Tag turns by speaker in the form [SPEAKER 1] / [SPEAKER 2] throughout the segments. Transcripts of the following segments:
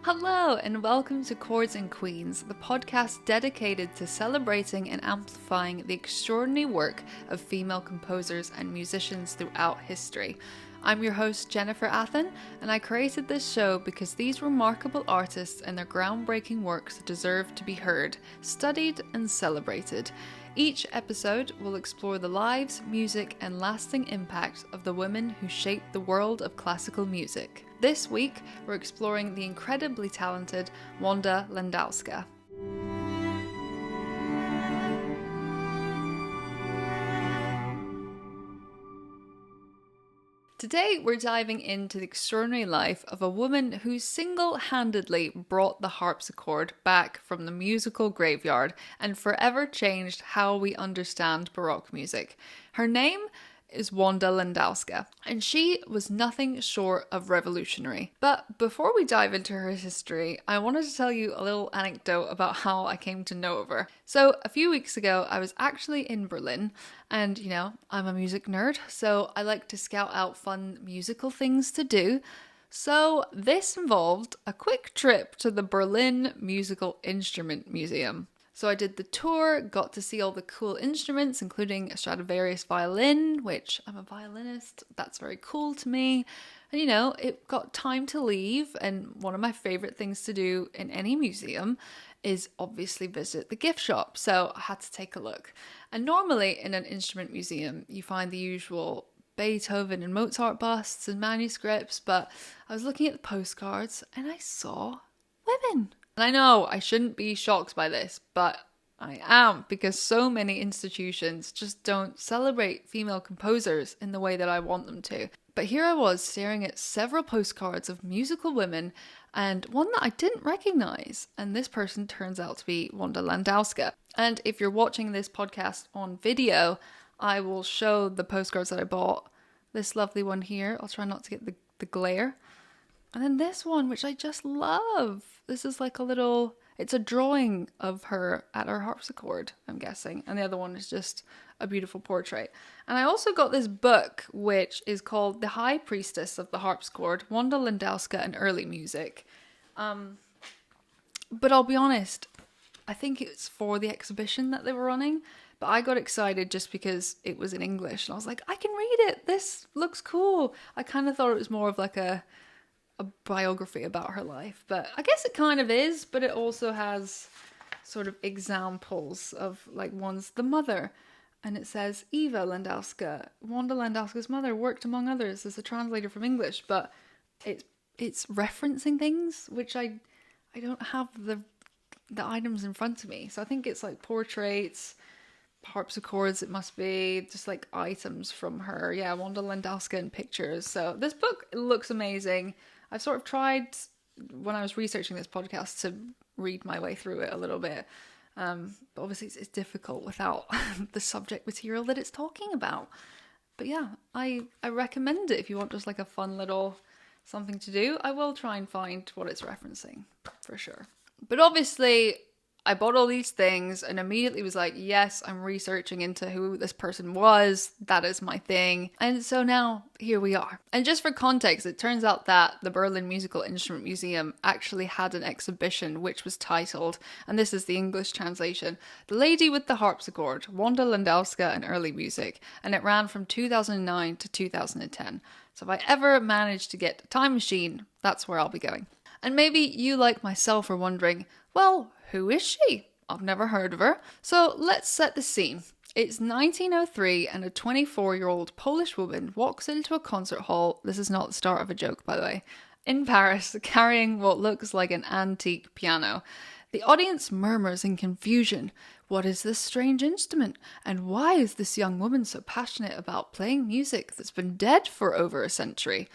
[SPEAKER 1] Hello and welcome to Chords and Queens, the podcast dedicated to celebrating and amplifying the extraordinary work of female composers and musicians throughout history. I'm your host Jennifer Athen, and I created this show because these remarkable artists and their groundbreaking works deserve to be heard, studied and celebrated. Each episode will explore the lives, music and lasting impact of the women who shaped the world of classical music. This week, we're exploring the incredibly talented Wanda Landowska. Today, we're diving into the extraordinary life of a woman who single-handedly brought the harpsichord back from the musical graveyard and forever changed how we understand baroque music. Her name is Wanda Landowska, and she was nothing short of revolutionary. But before we dive into her history, I wanted to tell you a little anecdote about how I came to know of her. So a few weeks ago, I was actually in Berlin, and I'm a music nerd, so I like to scout out fun musical things to do. So this involved a quick trip to the Berlin Musical Instrument Museum. So I did the tour, got to see all the cool instruments, including a Stradivarius violin, which I'm a violinist. That's very cool to me. And it got time to leave. And one of my favorite things to do in any museum is obviously visit the gift shop. So I had to take a look. And normally in an instrument museum, you find the usual Beethoven and Mozart busts and manuscripts. But I was looking at the postcards and I saw women. And I know I shouldn't be shocked by this, but I am, because so many institutions just don't celebrate female composers in the way that I want them to. But here I was staring at several postcards of musical women and one that I didn't recognize. And this person turns out to be Wanda Landowska. And if you're watching this podcast on video, I will show the postcards that I bought. This lovely one here. I'll try not to get the glare. And then this one, which I just love. This is like it's a drawing of her at her harpsichord, I'm guessing. And the other one is just a beautiful portrait. And I also got this book, which is called The High Priestess of the Harpsichord, Wanda Landowska and Early Music. But I'll be honest, I think it's for the exhibition that they were running. But I got excited just because it was in English. And I was like, I can read it. This looks cool. I kind of thought it was more of like a biography about her life, but I guess it kind of is, but it also has sort of examples of one's the mother, and it says Eva Landowska, Wanda Landowska's mother, worked among others as a translator from English, but it's referencing things which I don't have the items in front of me, so I think it's like portraits, harpsichords, it must be just like items from her. Yeah, Wanda Landowska in pictures. So this book looks amazing. I've sort of tried, when I was researching this podcast, to read my way through it a little bit. But obviously it's difficult without the subject material that it's talking about. But yeah, I recommend it if you want just like a fun little something to do. I will try and find what it's referencing, for sure. But obviously, I bought all these things and immediately was like, yes, I'm researching into who this person was. That is my thing. And so now here we are. And just for context, it turns out that the Berlin Musical Instrument Museum actually had an exhibition which was titled, and this is the English translation, The Lady with the Harpsichord, Wanda Landowska and Early Music. And it ran from 2009 to 2010. So if I ever manage to get a time machine, that's where I'll be going. And maybe you, like myself, are wondering, well, who is she? I've never heard of her. So let's set the scene. It's 1903 and a 24-year-old Polish woman walks into a concert hall. This is not the start of a joke, by the way. In Paris, carrying what looks like an antique piano. The audience murmurs in confusion. What is this strange instrument? And why is this young woman so passionate about playing music that's been dead for over a century?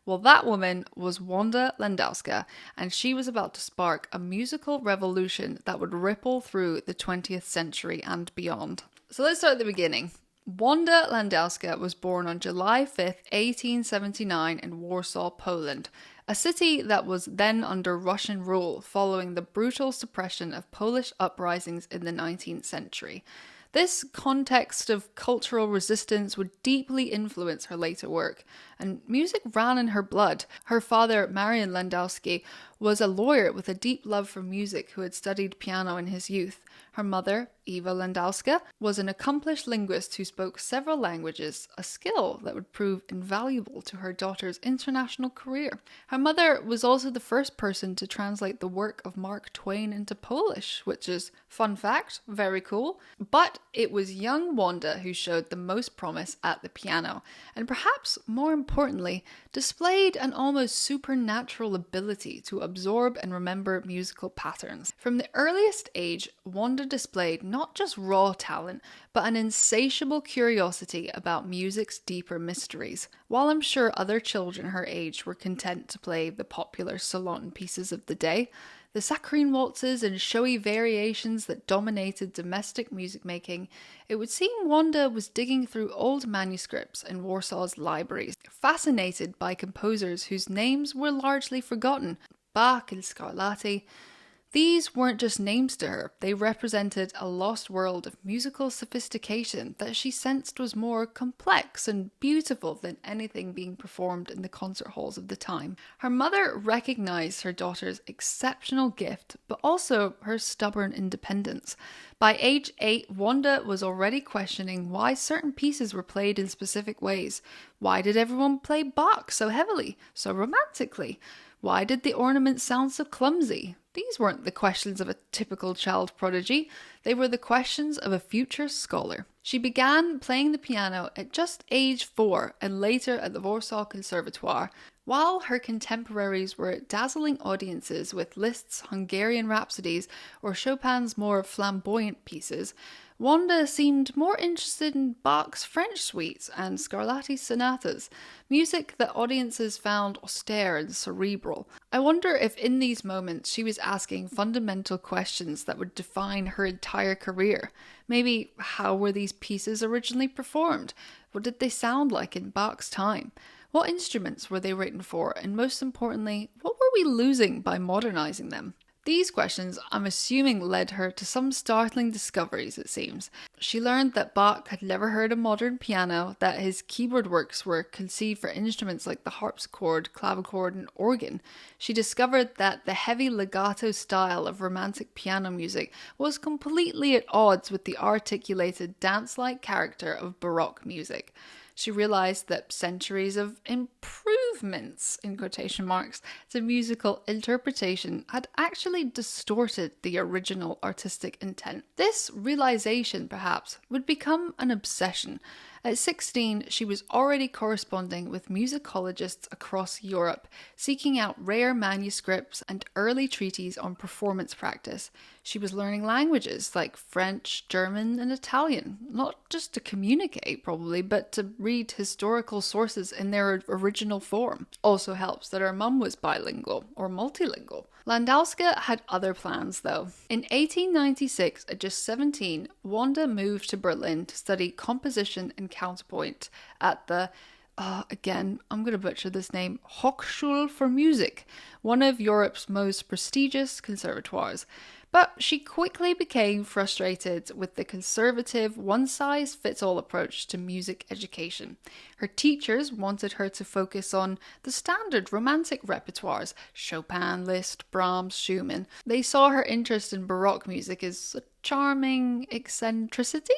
[SPEAKER 1] Well, that woman was Wanda Landowska, and she was about to spark a musical revolution that would ripple through the 20th century and beyond. So let's start at the beginning. Wanda Landowska was born on July 5th, 1879 in Warsaw, Poland, a city that was then under Russian rule following the brutal suppression of Polish uprisings in the 19th century. This context of cultural resistance would deeply influence her later work, and music ran in her blood. Her father, Marian Landowski, was a lawyer with a deep love for music who had studied piano in his youth. Her mother, Eva Landowska, was an accomplished linguist who spoke several languages, a skill that would prove invaluable to her daughter's international career. Her mother was also the first person to translate the work of Mark Twain into Polish, which is, fun fact, very cool. But it was young Wanda who showed the most promise at the piano, and perhaps more importantly, displayed an almost supernatural ability to absorb and remember musical patterns. From the earliest age, Wanda displayed not just raw talent, but an insatiable curiosity about music's deeper mysteries. While I'm sure other children her age were content to play the popular salon pieces of the day, the saccharine waltzes and showy variations that dominated domestic music making, it would seem Wanda was digging through old manuscripts in Warsaw's libraries, fascinated by composers whose names were largely forgotten, Bach and Scarlatti. These weren't just names to her, they represented a lost world of musical sophistication that she sensed was more complex and beautiful than anything being performed in the concert halls of the time. Her mother recognized her daughter's exceptional gift, but also her stubborn independence. By age 8, Wanda was already questioning why certain pieces were played in specific ways. Why did everyone play Bach so heavily, so romantically? Why did the ornaments sound so clumsy? These weren't the questions of a typical child prodigy, they were the questions of a future scholar. She began playing the piano at just age 4 and later at the Warsaw Conservatoire. While her contemporaries were dazzling audiences with Liszt's Hungarian Rhapsodies or Chopin's more flamboyant pieces, Wanda seemed more interested in Bach's French suites and Scarlatti's sonatas, music that audiences found austere and cerebral. I wonder if in these moments she was asking fundamental questions that would define her entire career. Maybe, how were these pieces originally performed? What did they sound like in Bach's time? What instruments were they written for? And most importantly, what were we losing by modernizing them? These questions, I'm assuming, led her to some startling discoveries, it seems. She learned that Bach had never heard a modern piano, that his keyboard works were conceived for instruments like the harpsichord, clavichord, and organ. She discovered that the heavy legato style of romantic piano music was completely at odds with the articulated dance-like character of baroque music. She realized that centuries of improvements, in quotation marks, to musical interpretation had actually distorted the original artistic intent. This realization, perhaps, would become an obsession. At 16, she was already corresponding with musicologists across Europe, seeking out rare manuscripts and early treatises on performance practice. She was learning languages like French, German, and Italian, not just to communicate probably, but to read historical sources in their original form. Also helps that her mum was bilingual or multilingual. Landowska had other plans though. In 1896, at just 17, Wanda moved to Berlin to study composition and counterpoint at the again, I'm going to butcher this name, Hochschule für Musik, one of Europe's most prestigious conservatoires. But she quickly became frustrated with the conservative, one-size-fits-all approach to music education. Her teachers wanted her to focus on the standard romantic repertoires, Chopin, Liszt, Brahms, Schumann. They saw her interest in Baroque music as a charming eccentricity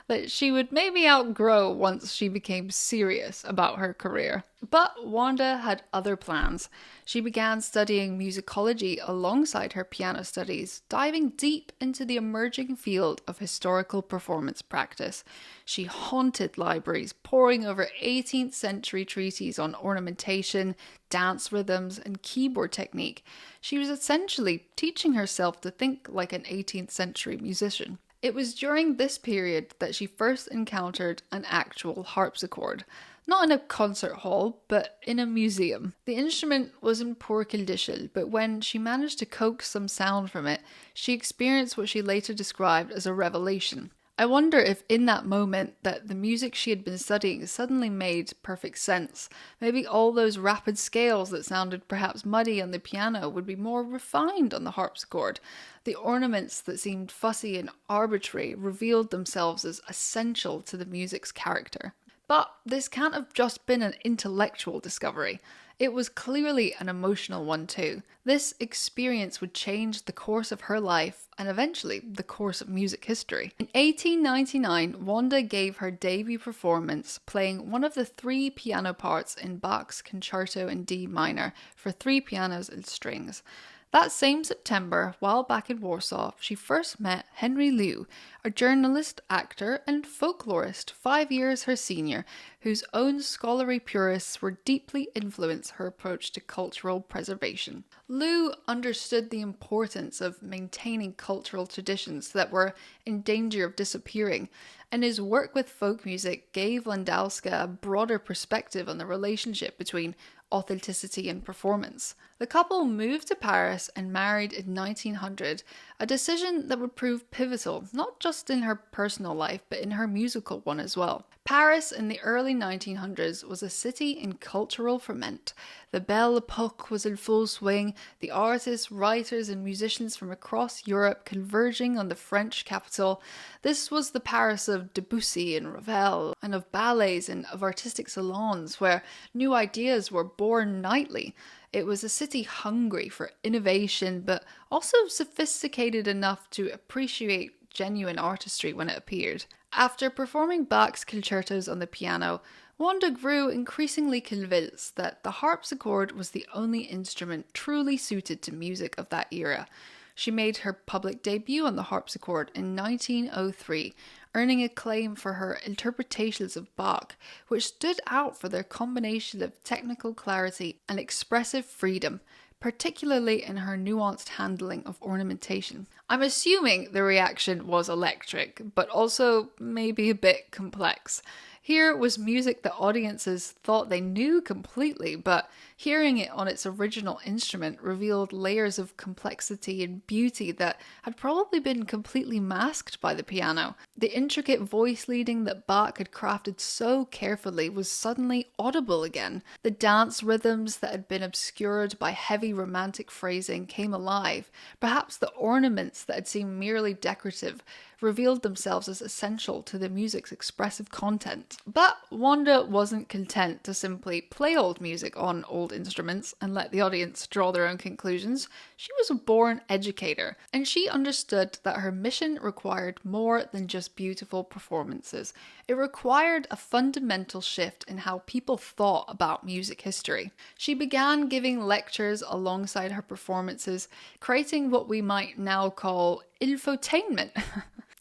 [SPEAKER 1] that she would maybe outgrow once she became serious about her career. But Wanda had other plans. She began studying musicology alongside her piano studies, diving deep into the emerging field of historical performance practice. She haunted libraries, poring over 18th century treatises on ornamentation, dance rhythms, and keyboard technique. She was essentially teaching herself to think like an 18th century musician. It was during this period that she first encountered an actual harpsichord. Not in a concert hall, but in a museum. The instrument was in poor condition, but when she managed to coax some sound from it, she experienced what she later described as a revelation. I wonder if in that moment that the music she had been studying suddenly made perfect sense. Maybe all those rapid scales that sounded perhaps muddy on the piano would be more refined on the harpsichord. The ornaments that seemed fussy and arbitrary revealed themselves as essential to the music's character. But this can't have just been an intellectual discovery. It was clearly an emotional one too. This experience would change the course of her life and eventually the course of music history. In 1899, Wanda gave her debut performance playing one of the 3 piano parts in Bach's Concerto in D minor for 3 pianos and strings. That same September, while back in Warsaw, she first met Henry Liu, a journalist, actor, and folklorist 5 years her senior, whose own scholarly purists were deeply influenced her approach to cultural preservation. Liu understood the importance of maintaining cultural traditions that were in danger of disappearing, and his work with folk music gave Landowska a broader perspective on the relationship between authenticity and performance. The couple moved to Paris and married in 1900, a decision that would prove pivotal not just in her personal life but in her musical one as well. Paris in the early 1900s was a city in cultural ferment. The Belle Epoque was in full swing, the artists, writers and musicians from across Europe converging on the French capital. This was the Paris of Debussy and Ravel, and of ballets and of artistic salons where new ideas were born nightly. It was a city hungry for innovation, but also sophisticated enough to appreciate genuine artistry when it appeared. After performing Bach's concertos on the piano, Wanda grew increasingly convinced that the harpsichord was the only instrument truly suited to music of that era. She made her public debut on the harpsichord in 1903, earning acclaim for her interpretations of Bach, which stood out for their combination of technical clarity and expressive freedom, particularly in her nuanced handling of ornamentation. I'm assuming the reaction was electric, but also maybe a bit complex. Here was music that audiences thought they knew completely, but hearing it on its original instrument revealed layers of complexity and beauty that had probably been completely masked by the piano. The intricate voice leading that Bach had crafted so carefully was suddenly audible again. The dance rhythms that had been obscured by heavy romantic phrasing came alive. Perhaps the ornaments that had seemed merely decorative revealed themselves as essential to the music's expressive content. But Wanda wasn't content to simply play old music on old instruments and let the audience draw their own conclusions. She was a born educator, and she understood that her mission required more than just beautiful performances. It required a fundamental shift in how people thought about music history. She began giving lectures alongside her performances, creating what we might now call infotainment.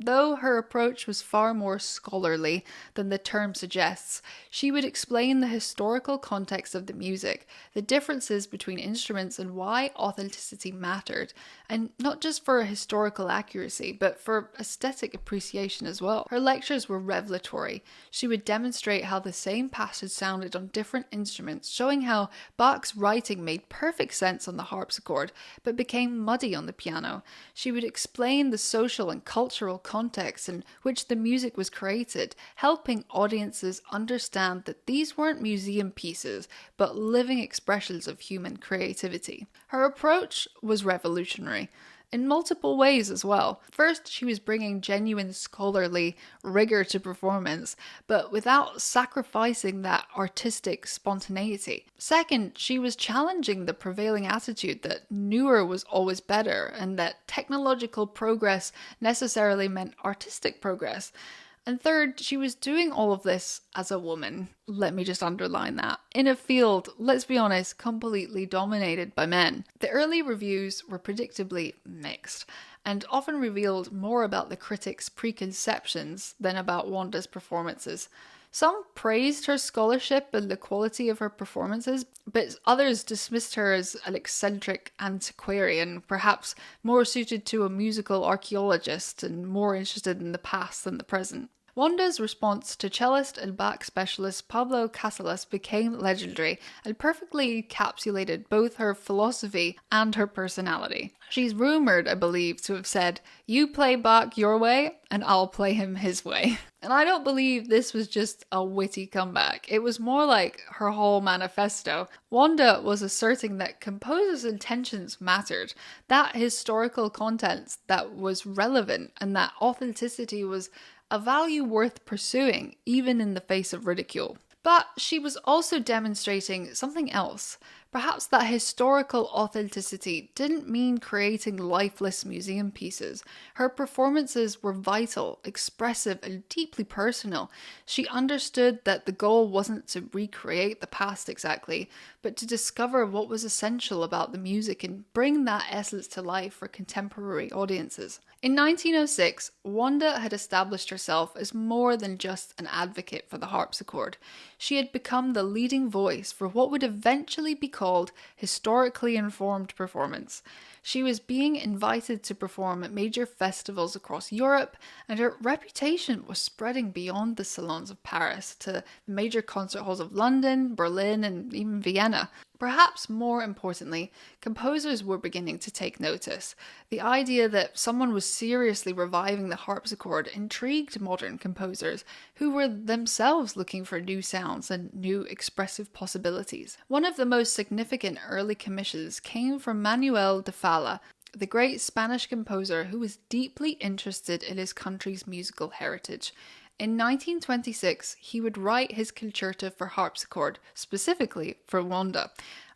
[SPEAKER 1] Though her approach was far more scholarly than the term suggests, she would explain the historical context of the music, the differences between instruments and why authenticity mattered, and not just for historical accuracy, but for aesthetic appreciation as well. Her lectures were revelatory. She would demonstrate how the same passage sounded on different instruments, showing how Bach's writing made perfect sense on the harpsichord, but became muddy on the piano. She would explain the social and cultural context in which the music was created, helping audiences understand that these weren't museum pieces, but living expressions of human creativity. Her approach was revolutionary in multiple ways as well. First, she was bringing genuine scholarly rigor to performance, but without sacrificing that artistic spontaneity. Second, she was challenging the prevailing attitude that newer was always better and that technological progress necessarily meant artistic progress. And third, she was doing all of this as a woman. Let me just underline that. In a field, let's be honest, completely dominated by men. The early reviews were predictably mixed and often revealed more about the critics' preconceptions than about Wanda's performances. Some praised her scholarship and the quality of her performances, but others dismissed her as an eccentric antiquarian, perhaps more suited to a musical archaeologist and more interested in the past than the present. Wanda's response to cellist and Bach specialist Pablo Casals became legendary and perfectly encapsulated both her philosophy and her personality. She's rumoured, I believe, to have said, "You play Bach your way, and I'll play him his way." And I don't believe this was just a witty comeback. It was more like her whole manifesto. Wanda was asserting that composers' intentions mattered, that historical content that was relevant, and that authenticity was a value worth pursuing even in the face of ridicule. But she was also demonstrating something else. Perhaps that historical authenticity didn't mean creating lifeless museum pieces. Her performances were vital, expressive, and deeply personal. She understood that the goal wasn't to recreate the past exactly, but to discover what was essential about the music and bring that essence to life for contemporary audiences. In 1906, Wanda had established herself as more than just an advocate for the harpsichord. She had become the leading voice for what would eventually be called historically informed performance. She was being invited to perform at major festivals across Europe, and her reputation was spreading beyond the salons of Paris to the major concert halls of London, Berlin, and even Vienna. Perhaps more importantly, composers were beginning to take notice. The idea that someone was seriously reviving the harpsichord intrigued modern composers who were themselves looking for new sounds and new expressive possibilities. One of the most significant early commissions came from Manuel de Falla, the great Spanish composer who was deeply interested in his country's musical heritage. In 1926, he would write his concerto for harpsichord, specifically for Wanda,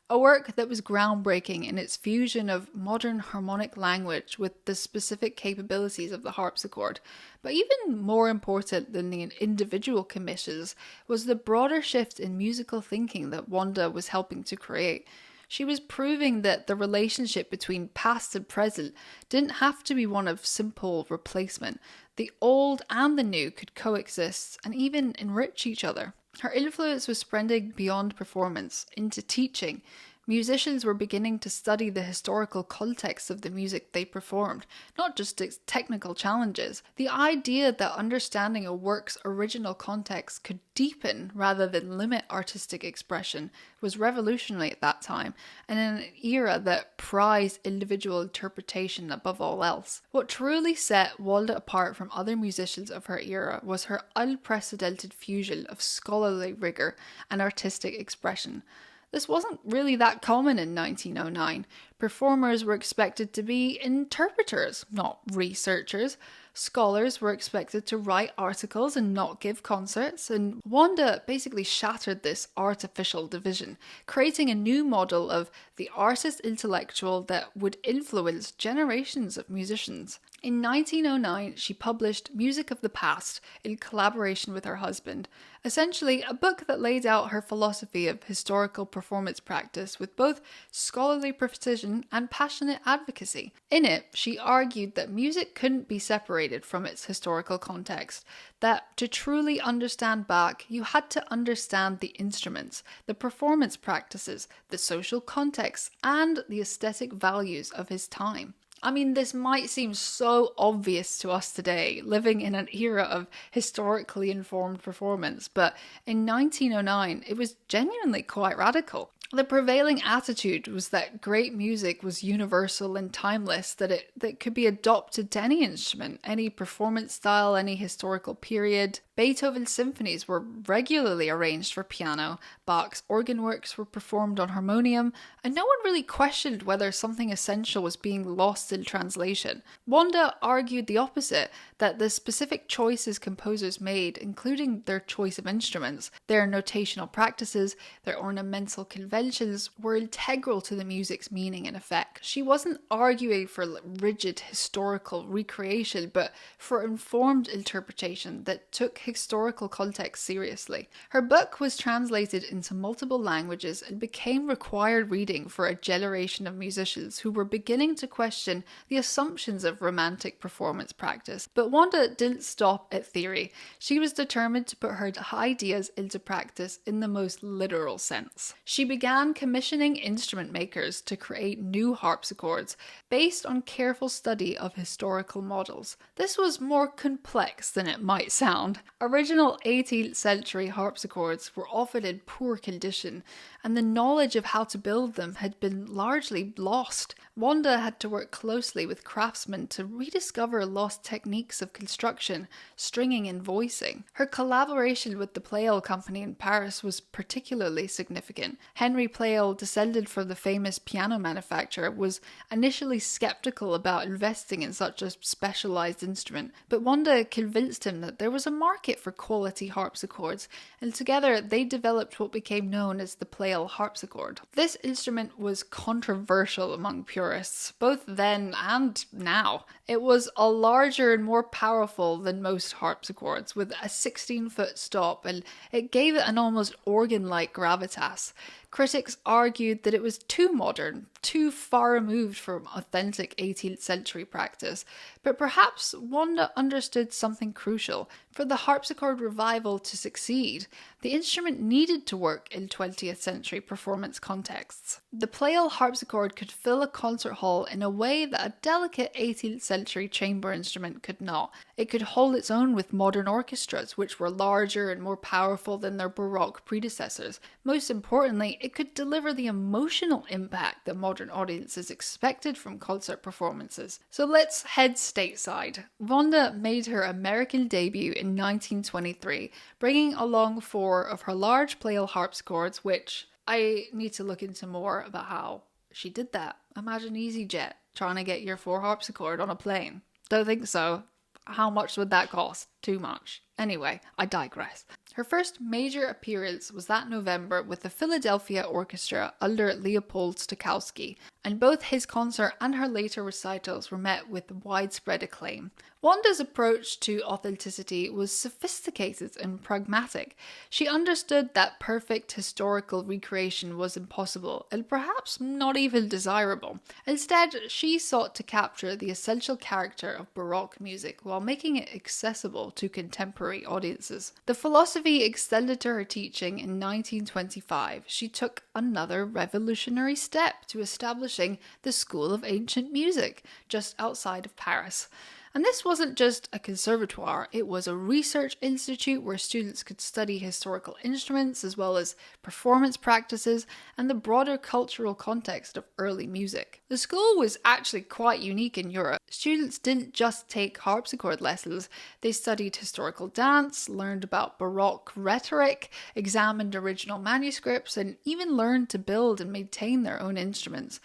[SPEAKER 1] a work that was groundbreaking in its fusion of modern harmonic language with the specific capabilities of the harpsichord. But even more important than the individual commissions was the broader shift in musical thinking that Wanda was helping to create. She was proving that the relationship between past and present didn't have to be one of simple replacement. The old and the new could coexist and even enrich each other. Her influence was spreading beyond performance into teaching. Musicians were beginning to study the historical context of the music they performed, not just its technical challenges. The idea that understanding a work's original context could deepen rather than limit artistic expression was revolutionary at that time, and in an era that prized individual interpretation above all else. What truly set Wanda apart from other musicians of her era was her unprecedented fusion of scholarly rigor and artistic expression. This wasn't really that common in 1909. Performers were expected to be interpreters, not researchers. Scholars were expected to write articles and not give concerts, and Wanda basically shattered this artificial division, creating a new model of the artist intellectual that would influence generations of musicians. In 1909, she published Music of the Past in collaboration with her husband, essentially a book that laid out her philosophy of historical performance practice with both scholarly precision and passionate advocacy. In it, she argued that music couldn't be separated from its historical context, that to truly understand Bach, you had to understand the instruments, the performance practices, the social context, and the aesthetic values of his time. I mean, this might seem so obvious to us today, living in an era of historically informed performance, but in 1909, it was genuinely quite radical. The prevailing attitude was that great music was universal and timeless, that it could be adopted to any instrument, any performance style, any historical period. Beethoven's symphonies were regularly arranged for piano, Bach's organ works were performed on harmonium, and no one really questioned whether something essential was being lost in translation. Wanda argued the opposite, that the specific choices composers made, including their choice of instruments, their notational practices, their ornamental conventions, were integral to the music's meaning and effect. She wasn't arguing for rigid historical recreation, but for informed interpretation that took historical context seriously. Her book was translated into multiple languages and became required reading for a generation of musicians who were beginning to question the assumptions of romantic performance practice. But Wanda didn't stop at theory. She was determined to put her ideas into practice in the most literal sense. She began commissioning instrument makers to create new harpsichords based on careful study of historical models. This was more complex than it might sound. Original 18th century harpsichords were often in poor condition, and the knowledge of how to build them had been largely lost. Wanda had to work closely with craftsmen to rediscover lost techniques of construction, stringing and voicing. Her collaboration with the Pleyel Company in Paris was particularly significant. Henry Pleyel, descended from the famous piano manufacturer, was initially skeptical about investing in such a specialized instrument, but Wanda convinced him that there was a market for quality harpsichords, and together they developed what became known as the Pleyel harpsichord. This instrument was controversial among purists, both then and now. It was a larger and more powerful than most harpsichords, with a 16-foot stop, and it gave it an almost organ-like gravitas. Critics argued that it was too modern, too far removed from authentic 18th century practice, but perhaps Wanda understood something crucial. For the harpsichord revival to succeed, the instrument needed to work in 20th century performance contexts. The Pleyel harpsichord could fill a concert hall in a way that a delicate 18th century chamber instrument could not. It could hold its own with modern orchestras, which were larger and more powerful than their baroque predecessors. Most importantly, it could deliver the emotional impact that modern audiences expected from concert performances. So let's head stateside. Wanda made her American debut in 1923, bringing along 4 of her large Pleyel harpsichords, which I need to look into more about how she did that. Imagine EasyJet trying to get your 4 harpsichord on a plane. Don't think so. How much would that cost? Too much. Anyway, I digress. Her first major appearance was that November with the Philadelphia Orchestra under Leopold Stokowski, and both his concert and her later recitals were met with widespread acclaim. Wanda's approach to authenticity was sophisticated and pragmatic. She understood that perfect historical recreation was impossible and perhaps not even desirable. Instead, she sought to capture the essential character of Baroque music while making it accessible to contemporary audiences. The philosophy extended to her teaching in 1925. She took another revolutionary step to establishing the School of Ancient Music just outside of Paris. And this wasn't just a conservatoire, it was a research institute where students could study historical instruments as well as performance practices and the broader cultural context of early music. The school was actually quite unique in Europe. Students didn't just take harpsichord lessons, they studied historical dance, learned about Baroque rhetoric, examined original manuscripts, and even learned to build and maintain their own instruments.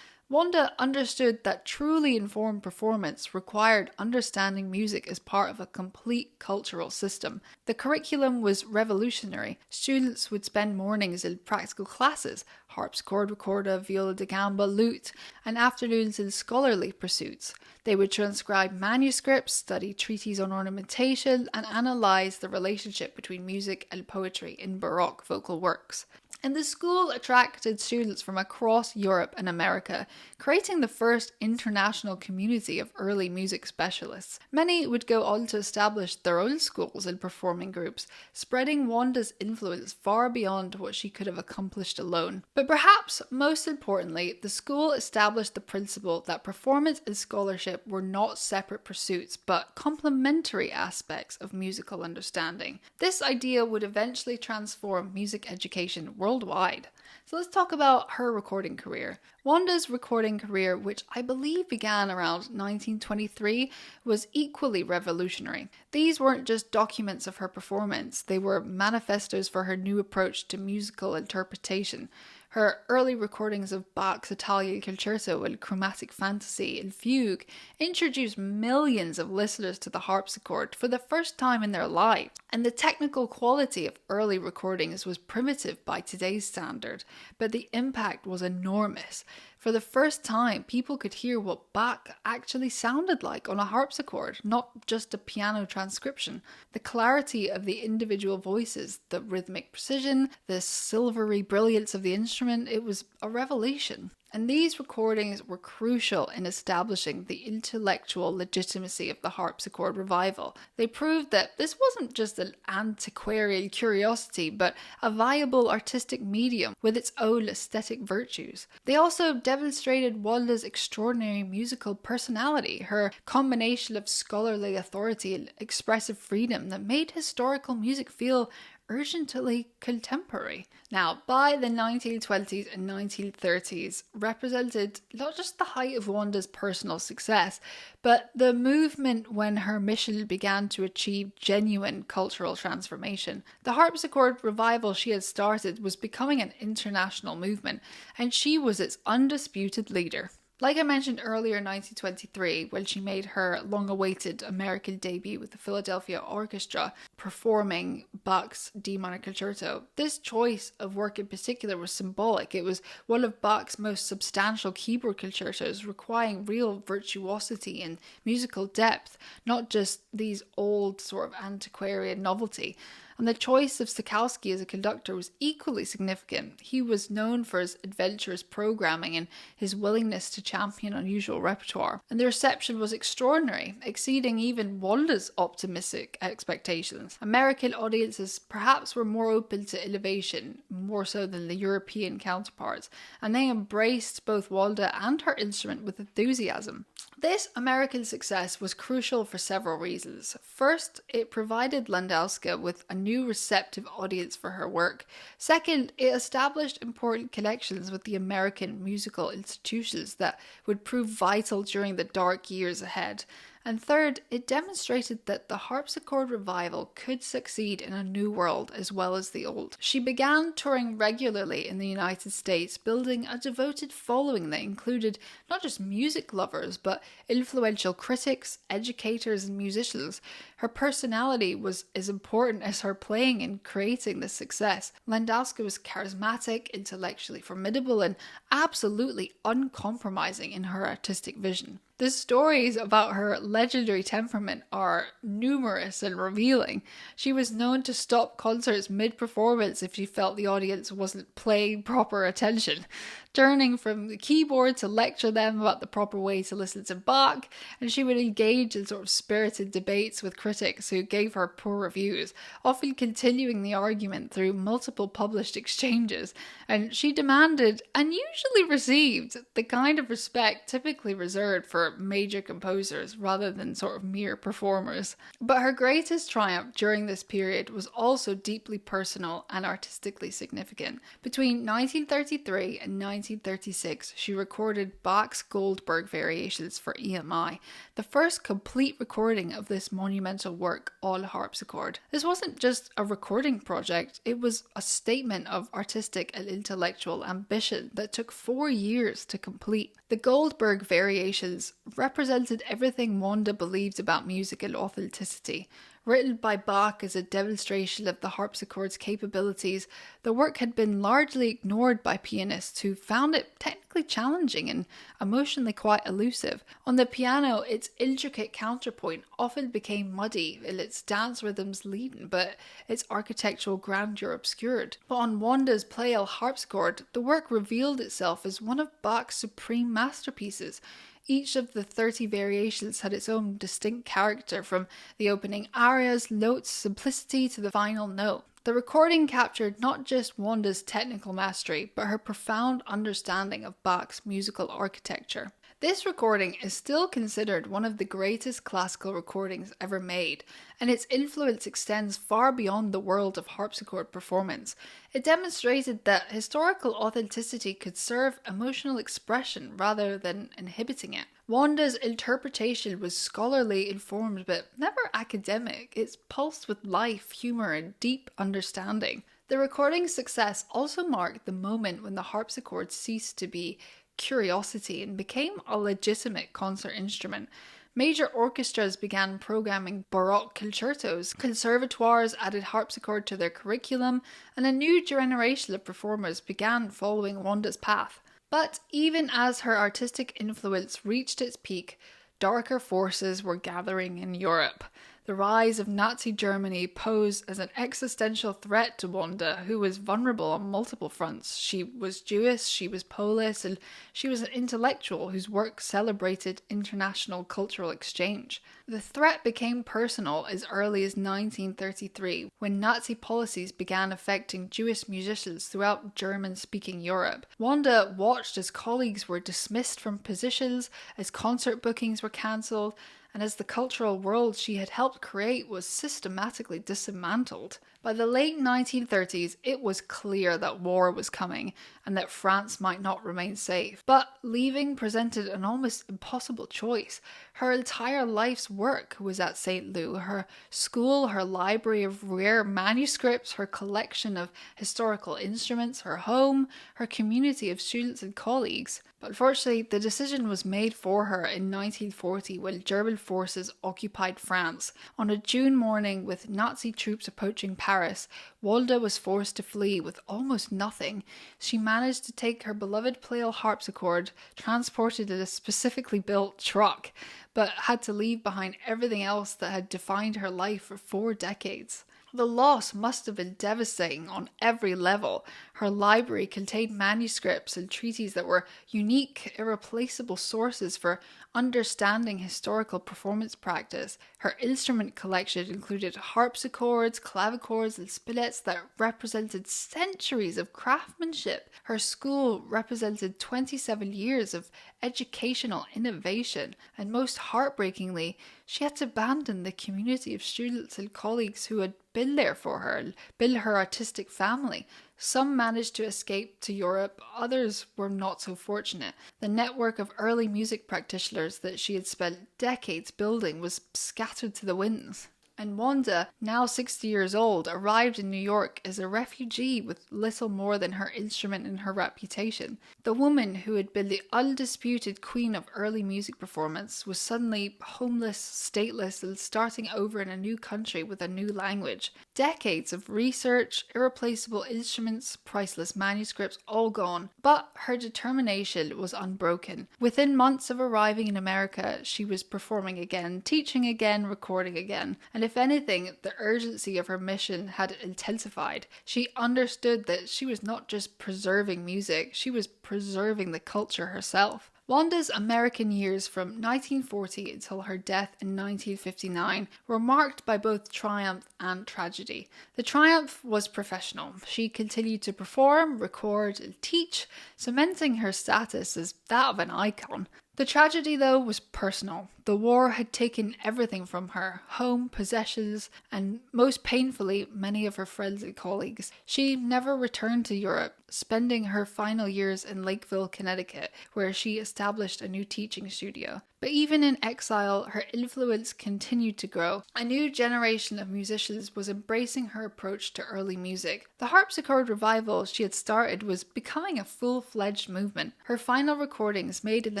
[SPEAKER 1] Wanda understood that truly informed performance required understanding music as part of a complete cultural system. The curriculum was revolutionary. Students would spend mornings in practical classes, harpsichord, recorder, viola da gamba, lute, and afternoons in scholarly pursuits. They would transcribe manuscripts, study treatises on ornamentation, and analyze the relationship between music and poetry in Baroque vocal works. And the school attracted students from across Europe and America, creating the first international community of early music specialists. Many would go on to establish their own schools and performing groups, spreading Wanda's influence far beyond what she could have accomplished alone. But perhaps most importantly, the school established the principle that performance and scholarship were not separate pursuits, but complementary aspects of musical understanding. This idea would eventually transform music education worldwide. So let's talk about her recording career. Wanda's recording career, which I believe began around 1923, was equally revolutionary. These weren't just documents of her performance, they were manifestos for her new approach to musical interpretation. Her early recordings of Bach's Italian Concerto and Chromatic Fantasy and Fugue introduced millions of listeners to the harpsichord for the first time in their lives. And the technical quality of early recordings was primitive by today's standard, but the impact was enormous. For the first time, people could hear what Bach actually sounded like on a harpsichord, not just a piano transcription. The clarity of the individual voices, the rhythmic precision, the silvery brilliance of the instrument, it was a revelation. and these recordings were crucial in establishing the intellectual legitimacy of the harpsichord revival. They proved that this wasn't just an antiquarian curiosity, but a viable artistic medium with its own aesthetic virtues. They also demonstrated Wanda's extraordinary musical personality, her combination of scholarly authority and expressive freedom that made historical music feel urgently contemporary. Now, by the 1920s and 1930s represented not just the height of Wanda's personal success, but the movement when her mission began to achieve genuine cultural transformation. The harpsichord revival she had started was becoming an international movement, and she was its undisputed leader. Like I mentioned earlier in 1923, when she made her long-awaited American debut with the Philadelphia Orchestra performing Bach's D minor concerto, this choice of work in particular was symbolic. It was one of Bach's most substantial keyboard concertos, requiring real virtuosity and musical depth, not just these old sort of antiquarian novelty. And the choice of Stokowski as a conductor was equally significant. He was known for his adventurous programming and his willingness to champion unusual repertoire. And the reception was extraordinary, exceeding even Wanda's optimistic expectations. American audiences perhaps were more open to innovation, more so than the European counterparts, and they embraced both Wanda and her instrument with enthusiasm. This American success was crucial for several reasons. First, it provided Landowska with a new receptive audience for her work. Second, it established important connections with the American musical institutions that would prove vital during the dark years ahead. And third, it demonstrated that the harpsichord revival could succeed in a new world as well as the old. She began touring regularly in the United States, building a devoted following that included not just music lovers, but influential critics, educators, and musicians. Her personality was as important as her playing in creating this success. Landowska was charismatic, intellectually formidable, and absolutely uncompromising in her artistic vision. The stories about her legendary temperament are numerous and revealing. She was known to stop concerts mid-performance if she felt the audience wasn't paying proper attention, turning from the keyboard to lecture them about the proper way to listen to Bach, and she would engage in sort of spirited debates with critics who gave her poor reviews, often continuing the argument through multiple published exchanges. And she demanded, and usually received, the kind of respect typically reserved for major composers rather than sort of mere performers. But her greatest triumph during this period was also deeply personal and artistically significant. Between 1933 and 1936, she recorded Bach's Goldberg Variations for EMI, the first complete recording of this monumental work on harpsichord. This wasn't just a recording project, it was a statement of artistic and intellectual ambition that took 4 years to complete. The Goldberg Variations represented everything Wanda believed about music and authenticity. Written by Bach as a demonstration of the harpsichord's capabilities, the work had been largely ignored by pianists who found it technically challenging and emotionally quite elusive. On the piano, its intricate counterpoint often became muddy and its dance rhythms leaden, but its architectural grandeur obscured. But on Wanda's Pleyel harpsichord, the work revealed itself as one of Bach's supreme masterpieces. Each of the 30 variations had its own distinct character, from the opening arias, notes, simplicity to the final note. The recording captured not just Wanda's technical mastery, but her profound understanding of Bach's musical architecture. This recording is still considered one of the greatest classical recordings ever made, and its influence extends far beyond the world of harpsichord performance. It demonstrated that historical authenticity could serve emotional expression rather than inhibiting it. Wanda's interpretation was scholarly informed but never academic. It's pulsed with life, humour, and deep understanding. The recording's success also marked the moment when the harpsichord ceased to be curiosity and became a legitimate concert instrument. Major orchestras began programming baroque concertos, conservatoires added harpsichord to their curriculum, and a new generation of performers began following Wanda's path. But even as her artistic influence reached its peak, darker forces were gathering in Europe. The rise of Nazi Germany posed as an existential threat to Wanda, who was vulnerable on multiple fronts. She was Jewish, she was Polish, and she was an intellectual whose work celebrated international cultural exchange. The threat became personal as early as 1933, when Nazi policies began affecting Jewish musicians throughout German-speaking Europe. Wanda watched as colleagues were dismissed from positions, as concert bookings were cancelled, and as the cultural world she had helped create was systematically dismantled. By the late 1930s, it was clear that war was coming and that France might not remain safe. But leaving presented an almost impossible choice. Her entire life's work was at St. Lou. Her school, her library of rare manuscripts, her collection of historical instruments, her home, her community of students and colleagues. But unfortunately, the decision was made for her in 1940 when German forces occupied France. On a June morning with Nazi troops approaching Paris, Wanda was forced to flee with almost nothing. She managed to take her beloved Pleyel harpsichord, transported in a specifically built truck, but had to leave behind everything else that had defined her life for 4 decades. The loss must have been devastating on every level. Her library contained manuscripts and treatises that were unique, irreplaceable sources for understanding historical performance practice. Her instrument collection included harpsichords, clavichords, and spinets that represented centuries of craftsmanship. Her school represented 27 years of educational innovation, and most heartbreakingly, she had to abandon the community of students and colleagues who had been there for her and built her artistic family. Some managed to escape to Europe, others were not so fortunate. The network of early music practitioners that she had spent decades building was scattered to the winds. And Wanda, now 60 years old, arrived in New York as a refugee with little more than her instrument and her reputation. The woman who had been the undisputed queen of early music performance was suddenly homeless, stateless, and starting over in a new country with a new language. Decades of research, irreplaceable instruments, priceless manuscripts, all gone. But her determination was unbroken. Within months of arriving in America, she was performing again, teaching again, recording again. And if anything, the urgency of her mission had intensified. She understood that she was not just preserving music, she was preserving the culture herself. Wanda's American years from 1940 until her death in 1959 were marked by both triumph and tragedy. The triumph was professional. She continued to perform, record, and teach, cementing her status as that of an icon. The tragedy, though, was personal. The war had taken everything from her: home, possessions, and most painfully, many of her friends and colleagues. She never returned to Europe, spending her final years in Lakeville, Connecticut, where she established a new teaching studio. But even in exile, her influence continued to grow. A new generation of musicians was embracing her approach to early music. The harpsichord revival she had started was becoming a full-fledged movement. Her final recordings, made in the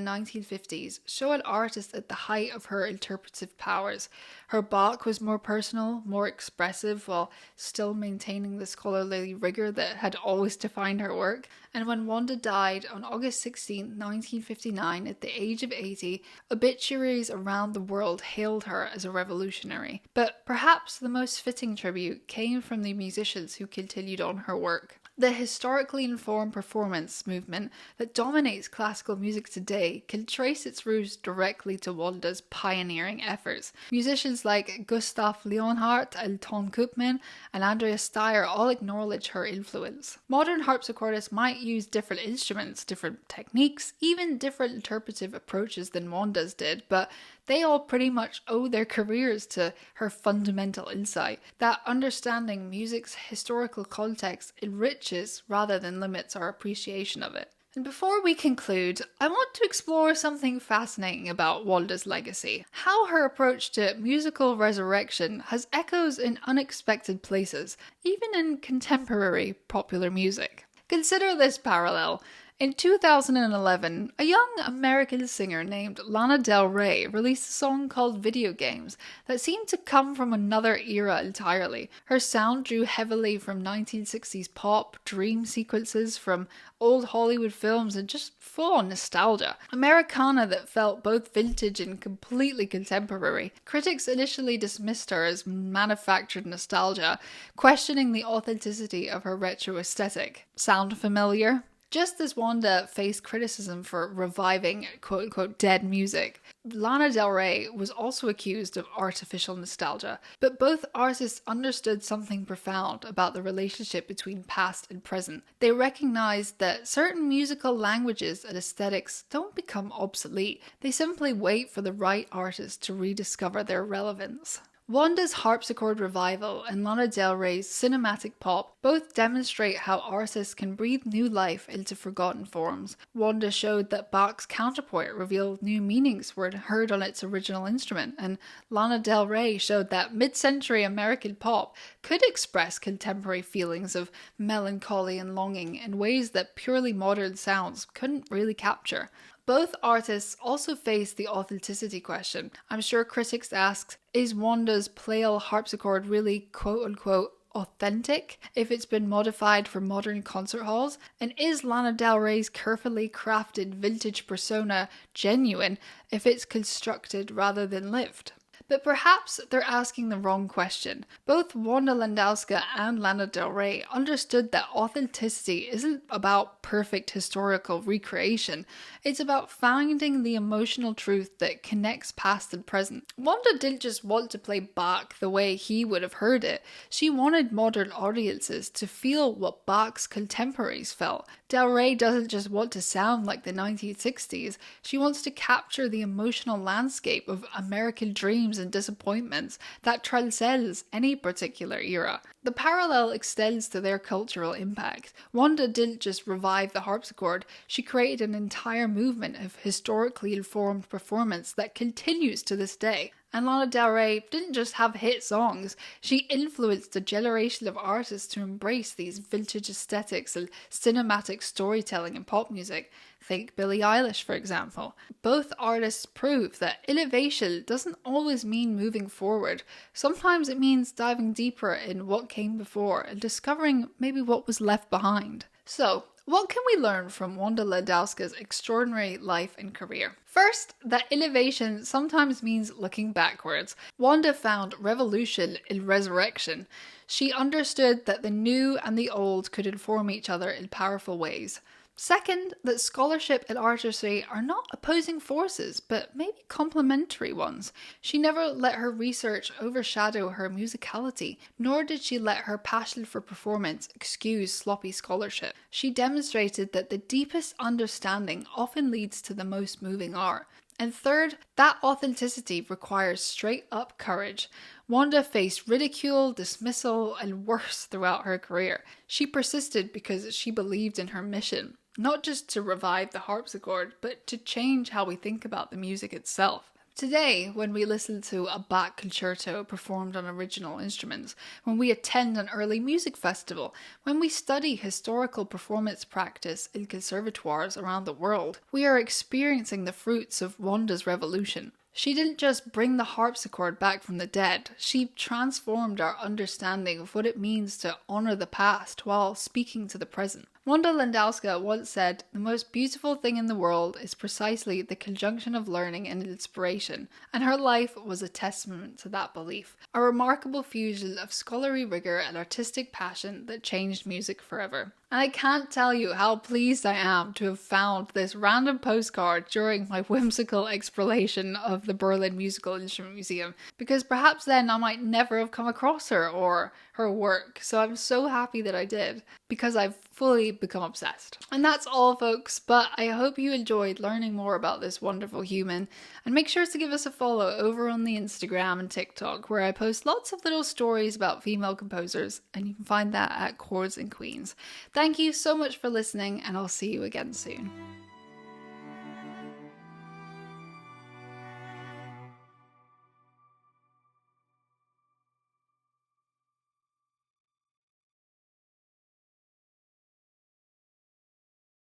[SPEAKER 1] 1950s, show an artist at the height of her interpretive powers. Her Bach was more personal, more expressive, while still maintaining the scholarly rigor that had always defined her work. And when Wanda died on August 16, 1959, at the age of 80, obituaries around the world hailed her as a revolutionary. But perhaps the most fitting tribute came from the musicians who continued on her work. The historically informed performance movement that dominates classical music today can trace its roots directly to Wanda's pioneering efforts. Musicians like Gustav Leonhardt and Tom Koopman and Andreas Steyer all acknowledge her influence. Modern harpsichordists might use different instruments, different techniques, even different interpretive approaches than Wanda's did, but they all pretty much owe their careers to her fundamental insight. That understanding music's historical context enriches rather than limits our appreciation of it. And before we conclude, I want to explore something fascinating about Wanda's legacy. How her approach to musical resurrection has echoes in unexpected places, even in contemporary popular music. Consider this parallel. In 2011, a young American singer named Lana Del Rey released a song called Video Games that seemed to come from another era entirely. Her sound drew heavily from 1960s pop, dream sequences from old Hollywood films, and just full-on nostalgia. Americana that felt both vintage and completely contemporary. Critics initially dismissed her as manufactured nostalgia, questioning the authenticity of her retro aesthetic. Sound familiar? Just as Wanda faced criticism for reviving quote-unquote dead music, Lana Del Rey was also accused of artificial nostalgia, but both artists understood something profound about the relationship between past and present. They recognized that certain musical languages and aesthetics don't become obsolete, they simply wait for the right artist to rediscover their relevance. Wanda's harpsichord revival and Lana Del Rey's cinematic pop both demonstrate how artists can breathe new life into forgotten forms. Wanda showed that Bach's counterpoint revealed new meanings when heard on its original instrument, and Lana Del Rey showed that mid-century American pop could express contemporary feelings of melancholy and longing in ways that purely modern sounds couldn't really capture. Both artists also faced the authenticity question. I'm sure critics asked, is Wanda's Pleyel harpsichord really quote-unquote authentic if it's been modified for modern concert halls? And is Lana Del Rey's carefully crafted vintage persona genuine if it's constructed rather than lived? But perhaps they're asking the wrong question. Both Wanda Landowska and Lana Del Rey understood that authenticity isn't about perfect historical recreation. It's about finding the emotional truth that connects past and present. Wanda didn't just want to play Bach the way he would have heard it. She wanted modern audiences to feel what Bach's contemporaries felt. Del Rey doesn't just want to sound like the 1960s. She wants to capture the emotional landscape of American dreams and disappointments that transcends any particular era. The parallel extends to their cultural impact. Wanda didn't just revive the harpsichord, she created an entire movement of historically informed performance that continues to this day. And Lana Del Rey didn't just have hit songs, she influenced a generation of artists to embrace these vintage aesthetics and cinematic storytelling in pop music. Think Billie Eilish, for example. Both artists prove that innovation doesn't always mean moving forward. Sometimes it means diving deeper in what came before and discovering maybe what was left behind. So, what can we learn from Wanda Landowska's extraordinary life and career? First, that innovation sometimes means looking backwards. Wanda found revolution in resurrection. She understood that the new and the old could inform each other in powerful ways. Second, that scholarship and artistry are not opposing forces, but maybe complementary ones. She never let her research overshadow her musicality, nor did she let her passion for performance excuse sloppy scholarship. She demonstrated that the deepest understanding often leads to the most moving art. And third, that authenticity requires straight-up courage. Wanda faced ridicule, dismissal, and worse throughout her career. She persisted because she believed in her mission. Not just to revive the harpsichord, but to change how we think about the music itself. Today, when we listen to a Bach concerto performed on original instruments, when we attend an early music festival, when we study historical performance practice in conservatoires around the world, we are experiencing the fruits of Wanda's revolution. She didn't just bring the harpsichord back from the dead, she transformed our understanding of what it means to honor the past while speaking to the present. Wanda Landowska once said, "The most beautiful thing in the world is precisely the conjunction of learning and inspiration," and her life was a testament to that belief. A remarkable fusion of scholarly rigor and artistic passion that changed music forever. And I can't tell you how pleased I am to have found this random postcard during my whimsical exploration of the Berlin Musical Instrument Museum, because perhaps then I might never have come across her or her work, so I'm so happy that I did, because I've fully become obsessed. And that's all, folks, but I hope you enjoyed learning more about this wonderful human, and make sure to give us a follow over on the Instagram and TikTok, where I post lots of little stories about female composers, and you can find that at Chords and Queens. Thank you so much for listening, and I'll see you again soon.